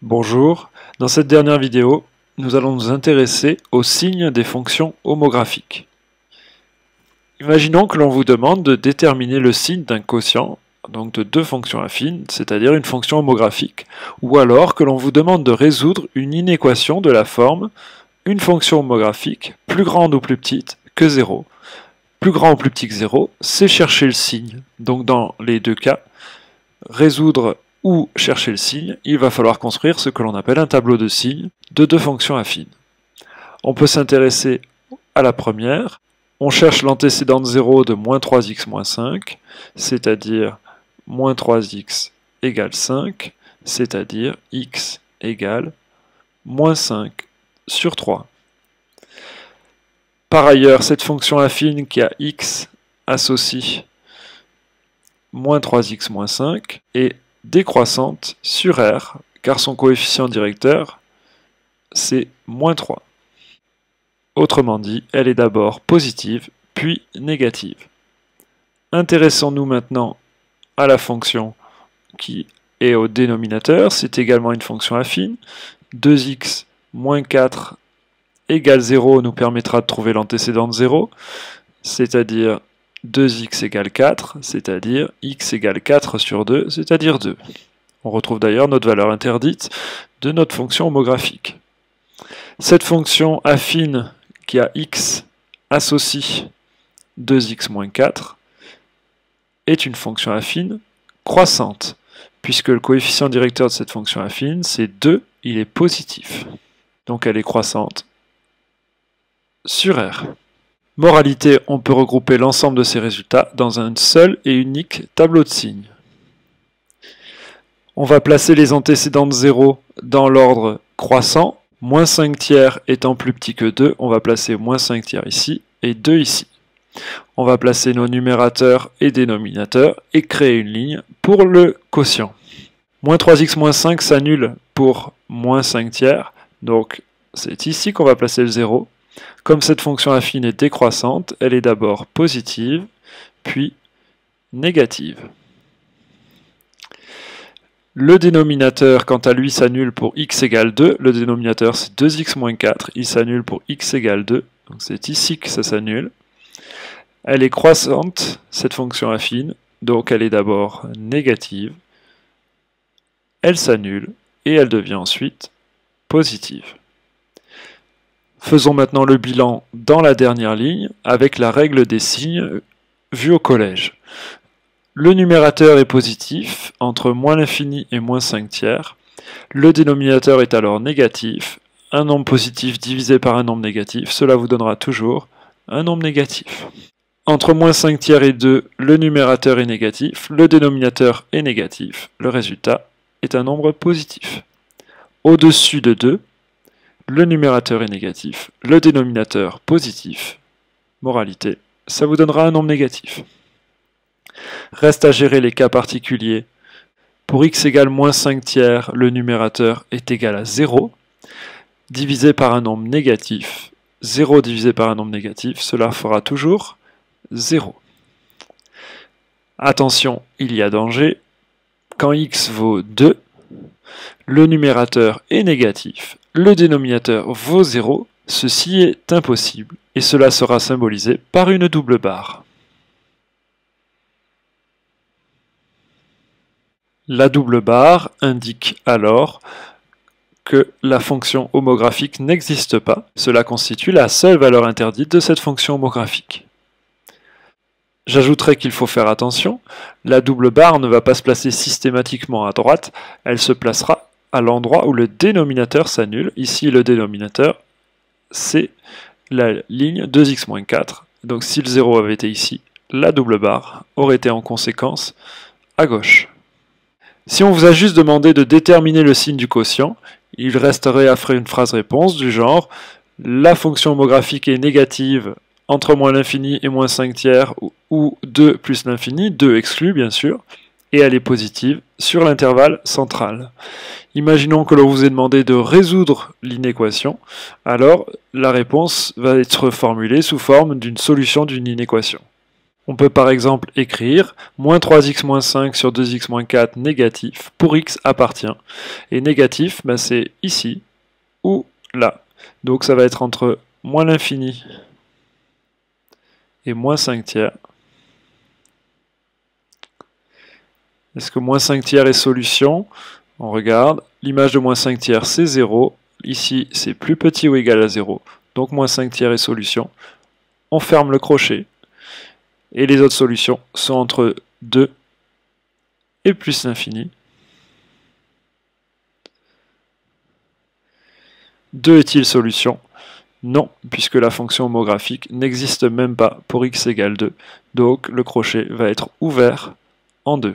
Bonjour, dans cette dernière vidéo, nous allons nous intéresser aux signes des fonctions homographiques. Imaginons que l'on vous demande de déterminer le signe d'un quotient, donc de deux fonctions affines, c'est-à-dire une fonction homographique, ou alors que l'on vous demande de résoudre une inéquation de la forme une fonction homographique plus grande ou plus petite que 0. Plus grand ou plus petit que 0, c'est chercher le signe. Donc dans les deux cas, résoudre ou chercher le signe, il va falloir construire ce que l'on appelle un tableau de signes de deux fonctions affines. On peut s'intéresser à la première. On cherche l'antécédent de 0 de moins 3x moins 5, c'est-à-dire moins 3x égale 5, c'est-à-dire x égale moins 5 sur 3. Par ailleurs, cette fonction affine qui a x associe moins 3x moins 5 est décroissante sur R, car son coefficient directeur, c'est moins 3. Autrement dit, elle est d'abord positive, puis négative. Intéressons-nous maintenant à la fonction qui est au dénominateur, c'est également une fonction affine. 2x moins 4 égale 0 nous permettra de trouver l'antécédent de 0, c'est-à-dire 2x égale 4, c'est-à-dire x égale 4 sur 2, c'est-à-dire 2. On retrouve d'ailleurs notre valeur interdite de notre fonction homographique. Cette fonction affine qui a x associe 2x moins 4 est une fonction affine croissante, puisque le coefficient directeur de cette fonction affine, c'est 2, il est positif. Donc elle est croissante sur R. Moralité, on peut regrouper l'ensemble de ces résultats dans un seul et unique tableau de signes. On va placer les antécédents de 0 dans l'ordre croissant. Moins 5 tiers étant plus petit que 2, on va placer moins 5 tiers ici et 2 ici. On va placer nos numérateurs et dénominateurs et créer une ligne pour le quotient. Moins 3x moins 5 s'annule pour moins 5 tiers, donc c'est ici qu'on va placer le 0. Comme cette fonction affine est décroissante, elle est d'abord positive, puis négative. Le dénominateur, quant à lui, s'annule pour x égale 2. Le dénominateur, c'est 2x moins 4. Il s'annule pour x égale 2. Donc c'est ici que ça s'annule. Elle est croissante, cette fonction affine, donc elle est d'abord négative. Elle s'annule et elle devient ensuite positive. Faisons maintenant le bilan dans la dernière ligne avec la règle des signes vue au collège. Le numérateur est positif entre moins l'infini et moins 5 tiers. Le dénominateur est alors négatif. Un nombre positif divisé par un nombre négatif, cela vous donnera toujours un nombre négatif. Entre moins 5 tiers et 2, le numérateur est négatif, le dénominateur est négatif. Le résultat est un nombre positif. Au-dessus de 2, le numérateur est négatif, le dénominateur positif. Moralité, ça vous donnera un nombre négatif. Reste à gérer les cas particuliers. Pour x égale moins 5 tiers, le numérateur est égal à 0. Divisé par un nombre négatif, 0 divisé par un nombre négatif, cela fera toujours 0. Attention, il y a danger. Quand x vaut 2, le numérateur est négatif, le dénominateur vaut 0, ceci est impossible, et cela sera symbolisé par une double barre. La double barre indique alors que la fonction homographique n'existe pas. Cela constitue la seule valeur interdite de cette fonction homographique. J'ajouterai qu'il faut faire attention, la double barre ne va pas se placer systématiquement à droite, elle se placera à l'endroit où le dénominateur s'annule. Ici, le dénominateur, c'est la ligne 2x moins 4. Donc si le 0 avait été ici, la double barre aurait été en conséquence à gauche. Si on vous a juste demandé de déterminer le signe du quotient, il resterait à faire une phrase-réponse du genre « La fonction homographique est négative entre moins l'infini et moins 5 tiers ou 2 plus l'infini, 2 exclu bien sûr, et elle est positive sur l'intervalle central. » Imaginons que l'on vous ait demandé de résoudre l'inéquation, alors la réponse va être formulée sous forme d'une solution d'une inéquation. On peut par exemple écrire moins 3x moins 5 sur 2x moins 4 négatif pour x appartient. Et négatif, ben c'est ici ou là. Donc ça va être entre moins l'infini et moins 5 tiers. Est-ce que moins 5 tiers est solution? On regarde. L'image de moins 5 tiers, c'est 0. Ici, c'est plus petit ou égal à 0. Donc moins 5 tiers est solution. On ferme le crochet. Et les autres solutions sont entre 2 et plus l'infini. 2 est-il solution? Non, puisque la fonction homographique n'existe même pas pour x égale 2. Donc le crochet va être ouvert en 2.